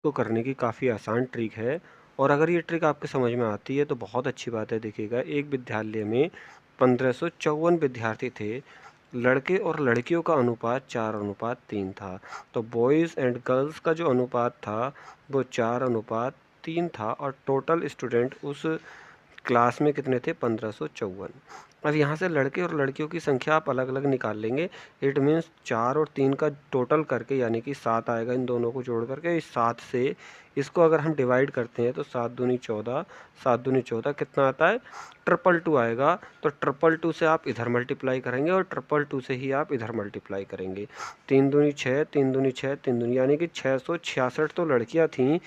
को करने की काफ़ी आसान ट्रिक है और अगर ये ट्रिक आपके समझ में आती है तो बहुत अच्छी बात है। देखिएगा, एक विद्यालय में 1554 विद्यार्थी थे। लड़के और लड़कियों का अनुपात 4:3 था। तो बॉयज़ एंड गर्ल्स का जो अनुपात था वो 4:3 था और टोटल स्टूडेंट उस क्लास में कितने थे? 1554। अब यहाँ से लड़के और लड़कियों की संख्या आप अलग अलग निकाल लेंगे। इट मीन्स 4 और 3 का टोटल करके यानी कि 7 आएगा इन दोनों को जोड़ करके। इस 7 से इसको अगर हम डिवाइड करते हैं तो 7 दूनी 14, 7 दूनी 14 कितना आता है? 222 आएगा। तो 222 से आप इधर मल्टीप्लाई करेंगे और 222 से ही आप इधर मल्टीप्लाई करेंगे। 3 दूनी 6, 3 दूनी 6, 3 दूनी यानी कि 666 तो लड़कियाँ थीं।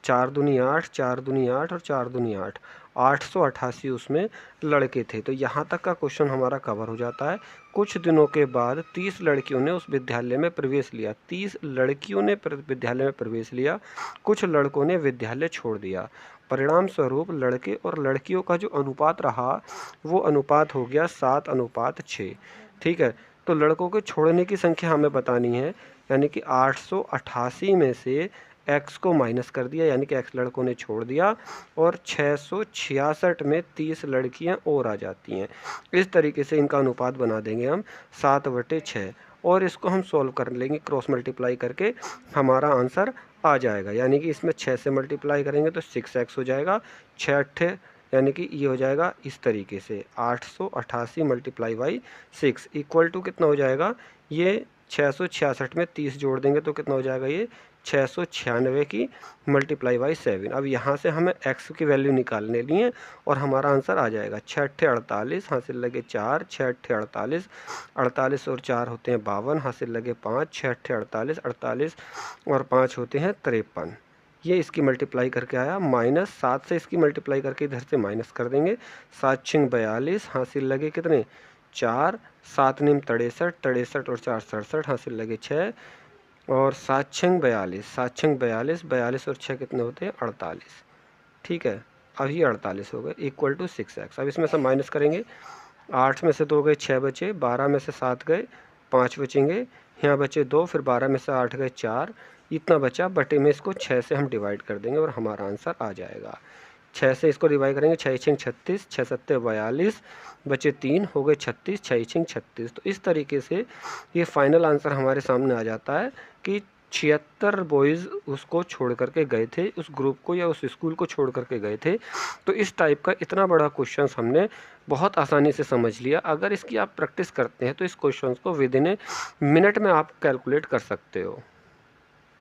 4 दूनी 8, 4 दूनी 8 और 4 दूनी 8, 888 उसमें लड़के थे। तो यहाँ तक का क्वेश्चन हमारा कवर हो जाता है। कुछ दिनों के बाद 30 लड़कियों ने उस विद्यालय में प्रवेश लिया। 30 लड़कियों ने विद्यालय में प्रवेश लिया, कुछ लड़कों ने विद्यालय छोड़ दिया। परिणाम स्वरूप लड़के और लड़कियों का जो अनुपात रहा वो अनुपात हो गया 7:6। ठीक है, तो लड़कों के छोड़ने की संख्या हमें बतानी है, यानी कि 888 में से x को माइनस कर दिया, यानी कि x लड़कों ने छोड़ दिया और 666 में 30 लड़कियां और आ जाती हैं। इस तरीके से इनका अनुपात बना देंगे हम 7/6 और इसको हम सॉल्व कर लेंगे क्रॉस मल्टीप्लाई करके। हमारा आंसर आ जाएगा, यानी कि इसमें 6 से मल्टीप्लाई करेंगे तो 6x हो जाएगा। 6 अट्ठे यानी कि ये हो जाएगा इस तरीके से 888 मल्टीप्लाई बाई 6 इक्वल टू कितना हो जाएगा? ये 666 में 30 जोड़ देंगे तो कितना हो जाएगा? ये 696 की मल्टीप्लाई बाई 7। अब यहाँ से हमें x की वैल्यू निकालने ली है और हमारा आंसर आ जाएगा 6 अट्ठे 48, हासिल लगे 4, 6 अट्ठे 48, 48 और 4 होते हैं 52, हासिल लगे 5, 6 अट्ठे 48, 48 और 5 होते हैं 53। ये इसकी मल्टीप्लाई करके आया। -7 से इसकी मल्टीप्लाई करके इधर से माइनस कर देंगे। 7 छिंग 42, हासिल लगे कितने? 4, 7 नीम 63, 63 और 4 67, हासिल लगे 6 और 7 छिंग 42, 7 छिंग 42, 42 और 6 कितने होते हैं? 48। ठीक है, अब ये 48 हो गए इक्वल टू 6x। अब इसमें से माइनस करेंगे। 8 में से 2 गए 6 बचे, 12 में से 7 गए 5 बचेंगे, यहाँ बचे 2, फिर 12 में से 8 गए 4, इतना बचा। बटे में इसको 6 से हम डिवाइड कर देंगे और हमारा आंसर आ जाएगा। 6 से इसको डिवाइड करेंगे, 6 छिंग 36, 6 सत्ते 42, बचे 3 हो गए 36, 6 छिंग 36। तो इस तरीके से ये फाइनल आंसर हमारे सामने आ जाता है कि 76 बॉयज़ उसको छोड़ करके गए थे, उस ग्रुप को या उस स्कूल को छोड़ करके गए थे। तो इस टाइप का इतना बड़ा क्वेश्चन हमने बहुत आसानी से समझ लिया। अगर इसकी आप प्रैक्टिस करते हैं तो इस क्वेश्चन को विद इन ए मिनट में आप कैलकुलेट कर सकते हो।